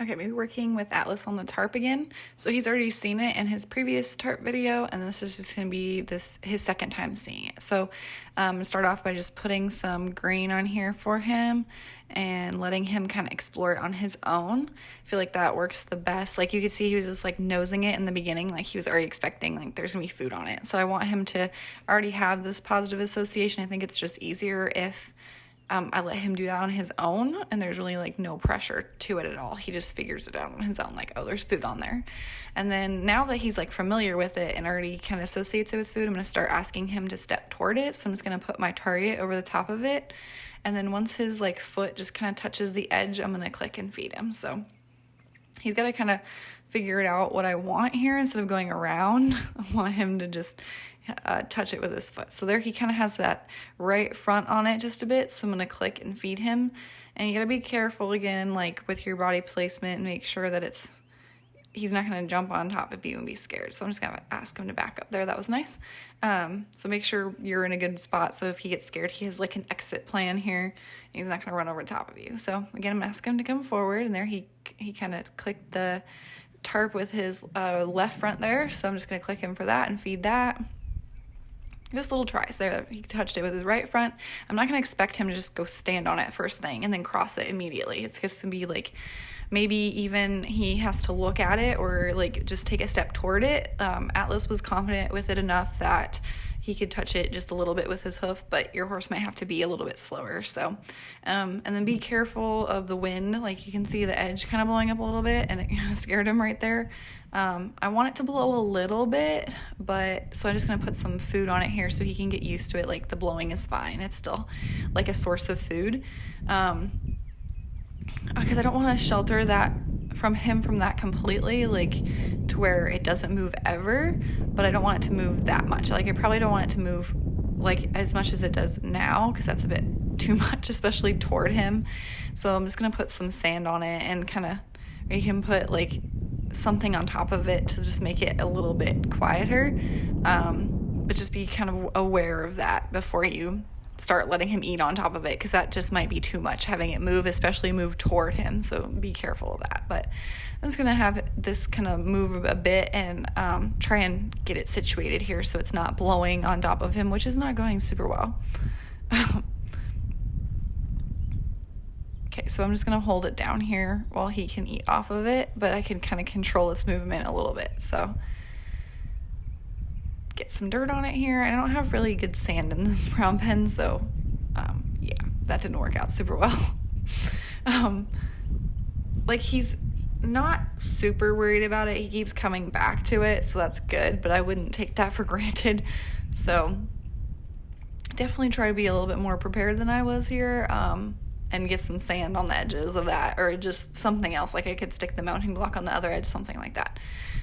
Okay, maybe working with Atlas on the tarp again. So he's already seen it in his previous tarp video, and this is just gonna be his second time seeing it. So start off by just putting some green on here for him and letting him kind of explore it on his own. I feel like that works the best. Like you could see he was just like nosing it in the beginning, like he was already expecting like there's gonna be food on it. So I want him to already have this positive association. I think it's just easier if I let him do that on his own, and there's really like no pressure to it at all. He just figures it out on his own, like, oh, there's food on there. And then now that he's like familiar with it and already kind of associates it with food, I'm going to start asking him to step toward it. So I'm just going to put my target over the top of it. And then once his like foot just kind of touches the edge, I'm going to click and feed him. So he's got to kind of figure it out what I want here instead of going around. I want him to just touch it with his foot. So there he kind of has that right front on it just a bit. So I'm going to click and feed him. And you got to be careful again, like with your body placement, and make sure that he's not going to jump on top of you and be scared. So I'm just going to ask him to back up there. That was nice. So make sure you're in a good spot. So if he gets scared, he has like an exit plan here. He's not going to run over the top of you. So again, I'm asking him to come forward, and there he kind of clicked the tarp with his left front there. So I'm just going to click him for that and feed that. Just little tries there. He touched it with his right front. I'm not going to expect him to just go stand on it first thing and then cross it immediately. It's just going to be like maybe even he has to look at it or like just take a step toward it. Atlas was confident with it enough that he could touch it just a little bit with his hoof, but your horse might have to be a little bit slower. So, and then be careful of the wind. Like you can see the edge kind of blowing up a little bit, and it kind of scared him right there. I want it to blow a little bit, so I'm just gonna put some food on it here so he can get used to it. Like the blowing is fine. It's still like a source of food. Because I don't want to shelter that from that completely, like to where it doesn't move ever, but I don't want it to move that much. Like I probably don't want it to move like as much as it does now, because that's a bit too much, especially toward him. So I'm just gonna put some sand on it and kind of make him put like something on top of it to just make it a little bit quieter. But just be kind of aware of that before you start letting him eat on top of it, because that just might be too much, having it move, especially move toward him. So be careful of that. But I'm just gonna have this kind of move a bit and try and get it situated here so it's not blowing on top of him, which is not going super well. Okay, so I'm just gonna hold it down here while he can eat off of it, but I can kind of control its movement a little bit. So get some dirt on it here. I don't have really good sand in this brown pen, so yeah, that didn't work out super well. Like he's not super worried about it. He keeps coming back to it, so that's good, but I wouldn't take that for granted. So definitely try to be a little bit more prepared than I was here, and get some sand on the edges of that, or just something else. Like I could stick the mounting block on the other edge, something like that,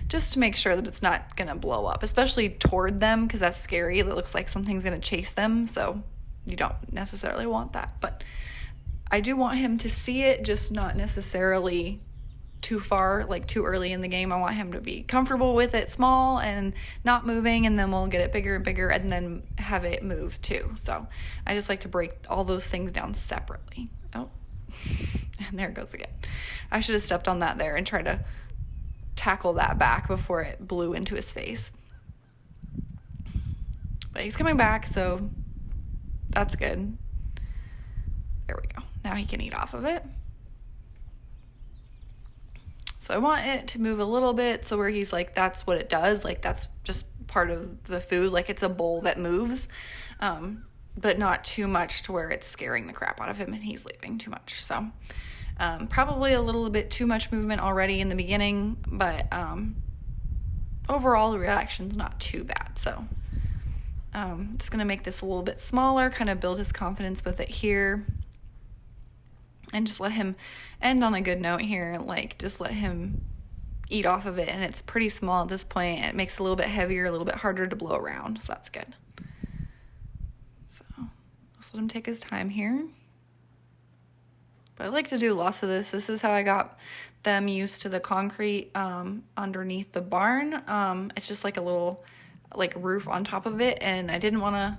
just to make sure that it's not gonna blow up, especially toward them, because that's scary. It looks like something's gonna chase them, so you don't necessarily want that. But I do want him to see it, just not necessarily too far, like too early in the game. I want him to be comfortable with it small and not moving, and then we'll get it bigger and bigger and then have it move too. So I just like to break all those things down separately. Oh, and there it goes again. I should have stepped on that there and tried to tackle that back before it blew into his face. But he's coming back, so that's good. There we go. Now he can eat off of it. So I want it to move a little bit, so where he's like, that's what it does. Like that's just part of the food. Like it's a bowl that moves, but not too much to where it's scaring the crap out of him and he's leaving too much. So probably a little bit too much movement already in the beginning, but overall the reaction's not too bad. So just gonna make this a little bit smaller, kind of build his confidence with it here, and just let him end on a good note here. Like just let him eat off of it, and it's pretty small at this point, and it makes it a little bit heavier, a little bit harder to blow around, so that's good. So just let him take his time here. But I like to do lots of this. This is how I got them used to the concrete underneath the barn. It's just like a little like roof on top of it, and I didn't want to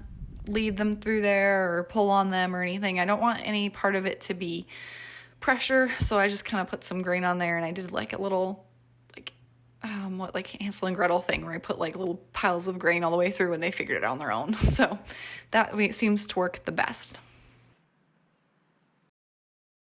lead them through there or pull on them or anything. I don't want any part of it to be pressure. So I just kind of put some grain on there, and I did like a little like Hansel and Gretel thing where I put like little piles of grain all the way through, and they figured it out on their own. So that seems to work the best.